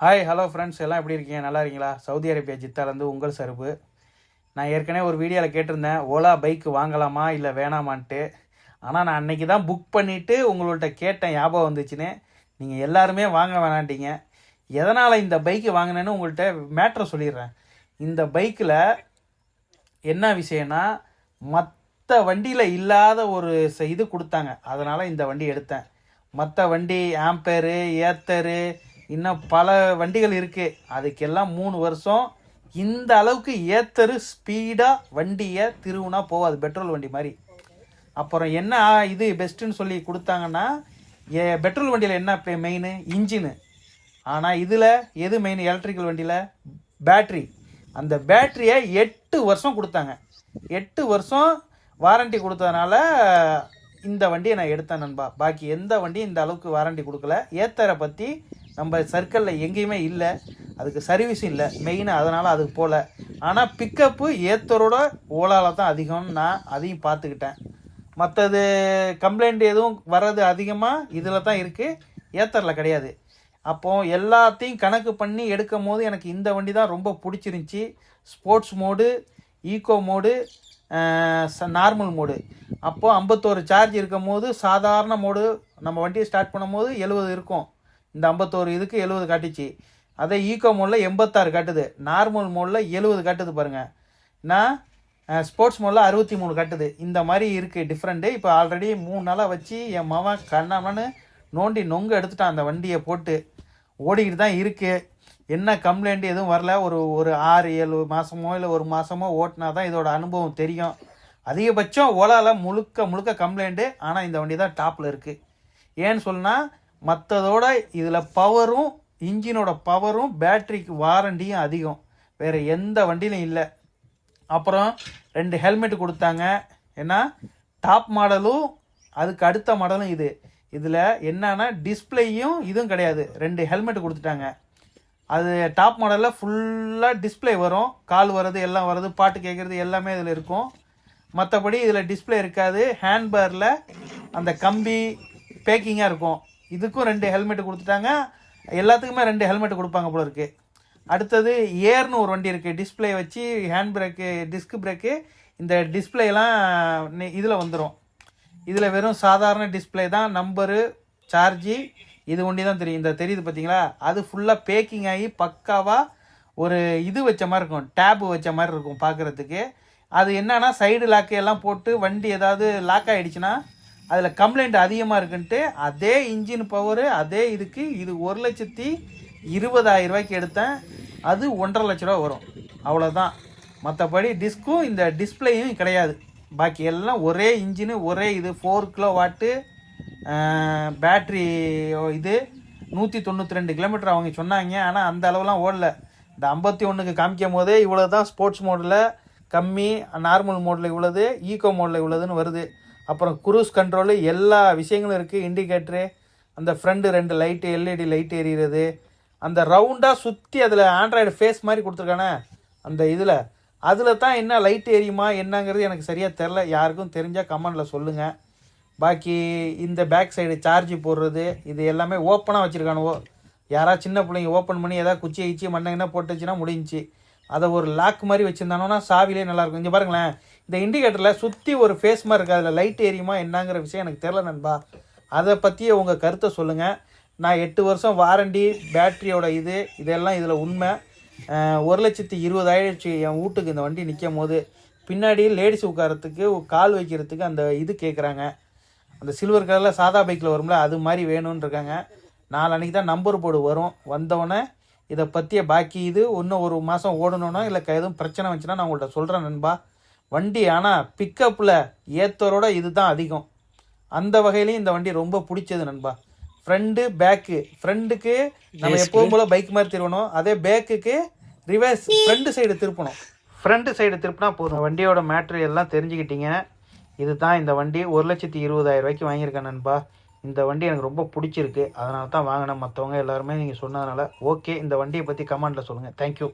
Hi hello friends, எல்லாம் எப்படி இருக்கீங்க? நல்லா இருக்கீங்களா? சவுதி அரேபியா ஜித்தாலேருந்து உங்கள் சருப்பு. நான் ஏற்கனவே ஒரு வீடியோவில் கேட்டிருந்தேன், ஓலா பைக் வாங்கலாமா இல்லை வேணாமான்ட்டு. ஆனால் நான் அன்றைக்கி தான் புக் பண்ணிவிட்டு உங்கள்கிட்ட கேட்டேன், ஞாபகம் வந்துச்சுன்னு. நீங்கள் எல்லாருமே வாங்க வேணான்ட்டீங்க. எதனால் இந்த பைக்கு வாங்கினேன்னு உங்கள்கிட்ட மேட்ரை சொல்லிடுறேன். இந்த பைக்கில் என்ன விஷயம்னா, மற்ற வண்டியில் இல்லாத ஒரு இது கொடுத்தாங்க. அதனால் இந்த வண்டி எடுத்தேன். மற்ற வண்டி ஆம்பேரு, ஏத்தரு, இன்னும் பல வண்டிகள் இருக்குது. அதுக்கெல்லாம் 3 வருஷம். இந்த அளவுக்கு ஏத்தரு ஸ்பீடாக வண்டியை திருவுனா போகாது, பெட்ரோல் வண்டி மாதிரி. அப்புறம் என்ன இது பெஸ்ட்டுன்னு சொல்லி கொடுத்தாங்கன்னா, பெட்ரோல் வண்டியில் என்ன மெயின்? இன்ஜினு. ஆனால் இதில் எது மெயின்? எலக்ட்ரிக்கல் வண்டியில் பேட்ரி. அந்த பேட்ரியை 8 வருஷம் கொடுத்தாங்க. 8 வருஷம் வாரண்டி கொடுத்ததுனால இந்த வண்டியை நான் எடுத்தேன் நண்பா. பாக்கி எந்த வண்டியும் இந்த அளவுக்கு வாரண்டி கொடுக்கல. ஏத்தரை பற்றி நம்ம சர்க்கிளில் எங்கேயுமே இல்லை, அதுக்கு சர்வீஸும் இல்லை மெயினாக, அதனால் அதுக்கு போகல. ஆனால் பிக்கப்பு ஏத்தரோட ஓலாவில் தான் அதிகம்னு நான் அதையும் பார்த்துக்கிட்டேன். மற்றது கம்ப்ளைண்ட் எதுவும் வர்றது அதிகமாக இதில் தான் இருக்குது, ஏத்தரில் கிடையாது. அப்போது எல்லாத்தையும் கணக்கு பண்ணி எடுக்கும் போது எனக்கு இந்த வண்டி தான் ரொம்ப பிடிச்சிருந்துச்சி. Sports mode, eco mode, normal mode. அப்போது 51 சார்ஜ் இருக்கும் போது சாதாரண மோடு நம்ம வண்டியை ஸ்டார்ட் பண்ணும் போது 70 இருக்கும். இந்த 51 இதுக்கு 70 காட்டுச்சு. அதே ஈகோ மோடில் 86 காட்டுது, நார்மல் மோடில் 70 காட்டுது பாருங்கள். நான் ஸ்போர்ட்ஸ் மோடில் 63 காட்டுது. இந்த மாதிரி இருக்குது டிஃப்ரெண்ட்டு. இப்போ ஆல்ரெடி 3 நாளாக வச்சு என் மவன் கண்ணாமன்னு நோண்டி நொங்கு எடுத்துட்டான். அந்த வண்டியை போட்டு ஓடிக்கிட்டு தான் இருக்குது. என்ன கம்ப்ளைண்ட் எதுவும் வரல. ஒரு 6-7 மாதமோ இல்லை 1 மாதமோ ஓட்டினா தான் இதோட அனுபவம் தெரியும். அதிகபட்சம் ஓலாவில் முழுக்க கம்ப்ளைண்ட்டு. ஆனால் இந்த வண்டி தான் டாப்பில் இருக்குது. ஏன்னு சொன்னால் மற்றதோட இதில் பவரும், இன்ஜினோட பவரும், பேட்ரிக்கு வாரண்டியும் அதிகம். வேறு எந்த வண்டியிலும் இல்லை. அப்புறம் 2 ஹெல்மெட் கொடுத்தாங்க. ஏன்னா டாப் மாடலும் அதுக்கு அடுத்த மாடலும் இது. இதில் என்னன்னா டிஸ்பிளேயும் இதுவும் கிடையாது. 2 ஹெல்மெட் கொடுத்துட்டாங்க. அது டாப் மாடலில் ஃபுல்லாக டிஸ்பிளே வரும், கால் வர்றது எல்லாம் வர்றது, பாட்டு கேட்குறது எல்லாமே இதில் இருக்கும். மற்றபடி இதில் டிஸ்பிளே இருக்காது. ஹேண்ட்பேரில் அந்த கம்பி பேக்கிங்காக இருக்கும். இதுக்கும் 2 ஹெல்மெட் கொடுத்துட்டாங்க. எல்லாத்துக்குமே 2 ஹெல்மெட் கொடுப்பாங்க போல இருக்குது. அடுத்தது ஏர்னு ஒரு வண்டி இருக்குது. டிஸ்பிளே வச்சு ஹேண்ட் பிரேக்கு, டிஸ்க் பிரேக்கு, இந்த டிஸ்பிளேலாம் இதில் வந்துடும். இதில் வெறும் சாதாரண டிஸ்பிளே தான், நம்பரு, சார்ஜி, இது ஒண்டி தான் தெரியும். இந்த தெரியுது பார்த்தீங்களா, அது ஃபுல்லாக பேக்கிங் ஆகி பக்காவாக ஒரு இது வச்ச மாதிரி இருக்கும், டேப்பு வச்ச மாதிரி இருக்கும் பார்க்குறதுக்கு. அது என்னன்னா சைடு லாக்கு எல்லாம் போட்டு வண்டி ஏதாவது லாக் ஆகிடுச்சுன்னா அதில் கம்ப்ளைண்ட் அதிகமாக இருக்குன்ட்டு அதே இன்ஜின் பவரு அதே இதுக்கு இது 1,20,000 எடுத்தேன். அது 1,50,000 ரூபா வரும், அவ்வளோதான். மற்றபடி டிஸ்க்கும் இந்த டிஸ்பிளேயும் கிடையாது. பாக்கி எல்லாம் ஒரே இன்ஜினு, ஒரே இது. 4 கிலோவாட்டு பேட்ரி. இது 192 கிலோமீட்டர் அவங்க சொன்னாங்க. ஆனால் அந்த அளவுலாம் ஓடல. இந்த 51க்கு காமிக்கும் போதே இவ்வளோ தான். ஸ்போர்ட்ஸ் மோடில் கம்மி, நார்மல் மோடில் இவ்வளோது, ஈகோ மோடில் இவ்வளோதுன்னு வருது. அப்புறம் குரூஸ் கண்ட்ரோலு, எல்லா விஷயங்களும் இருக்குது. இண்டிகேட்ரு, அந்த ஃப்ரண்ட் 2 லைட்டு, எல்இடி லைட் எரியுறது, அந்த ரவுண்டாக சுற்றி அதில் ஆண்ட்ராய்டு ஃபேஸ் மாதிரி கொடுத்துருக்கானே அந்த இதில், அதில் தான் என்ன லைட் எரியுமா என்னங்கிறது எனக்கு சரியாக தெரில. யாருக்கும் தெரிஞ்சால் கமெண்டில் சொல்லுங்கள். பாக்கி இந்த பேக் சைடு சார்ஜ் போடுறது இது எல்லாமே ஓப்பனாக வச்சுருக்கானுவோ. யாராவது சின்ன பிள்ளைங்க ஓப்பன் பண்ணி ஏதாவது குச்சி கிச்சி மண்ணங்கன்னா போட்டுச்சுன்னா முடிஞ்சிச்சு. அதை ஒரு லாக் மாதிரி வச்சுருந்தானோன்னா சாவிலே நல்லாயிருக்கும். இங்கே பாருங்களேன், இந்த இண்டிகேட்டரில் சுற்றி ஒரு ஃபேஸ் மாதிரி இருக்குது. அதில் லைட் எரியுமா என்னங்கிற விஷயம் எனக்கு தெரில நண்பா. அதை பற்றியே உங்கள் கருத்தை சொல்லுங்கள். நான் 8 வருஷம் வாரண்டி, பேட்ரியோட இதெல்லாம் இதில் உண்மை. 1,20,000 என் வீட்டுக்கு இந்த வண்டி நிற்கும் போது. பின்னாடி லேடிஸ் உட்காரத்துக்கு கால் வைக்கிறதுக்கு அந்த இது கேட்குறாங்க. அந்த சில்வர் கலரில் சாதா பைக்கில் வரும்ல, அது மாதிரி வேணும்னு இருக்காங்க. நாளைக்கு தான் நம்பர் போர்டு வரும். வந்தோடனே இதை பற்றிய பாக்கி இது இன்னும் 1 மாதம் ஓடணுன்னா இல்லை எதுவும் பிரச்சனை வந்துச்சுன்னா நான் உங்கள்கிட்ட சொல்கிறேன் நண்பா. வண்டி ஆனால் பிக்கப்பில் ஏத்தரோட இது தான் அதிகம். அந்த வகையிலையும் இந்த வண்டி ரொம்ப பிடிச்சது நண்பா. Front back. ஃப்ரண்ட்டுக்கு நம்ம எப்போவும் போல் பைக் மாதிரி திருவணும். அதே பேக்குக்கு ரிவர்ஸ் ஃப்ரண்ட் சைடு திருப்பணும். ஃப்ரண்ட் சைடு திருப்பினா போதும். வண்டியோட மேட்ரு எல்லாம் தெரிஞ்சுக்கிட்டீங்க. இது தான் இந்த வண்டி. 1,20,000 வாங்கியிருக்கேன் நண்பா. இந்த வண்டி எனக்கு ரொம்ப பிடிச்சிருக்கு, அதனால தான் வாங்கினேன். மற்றவங்க எல்லாருமே நீங்கள் சொன்னதுனால ஓகே. இந்த வண்டியை பற்றி கமெண்ட்டில் சொல்லுங்கள். தேங்க்யூ.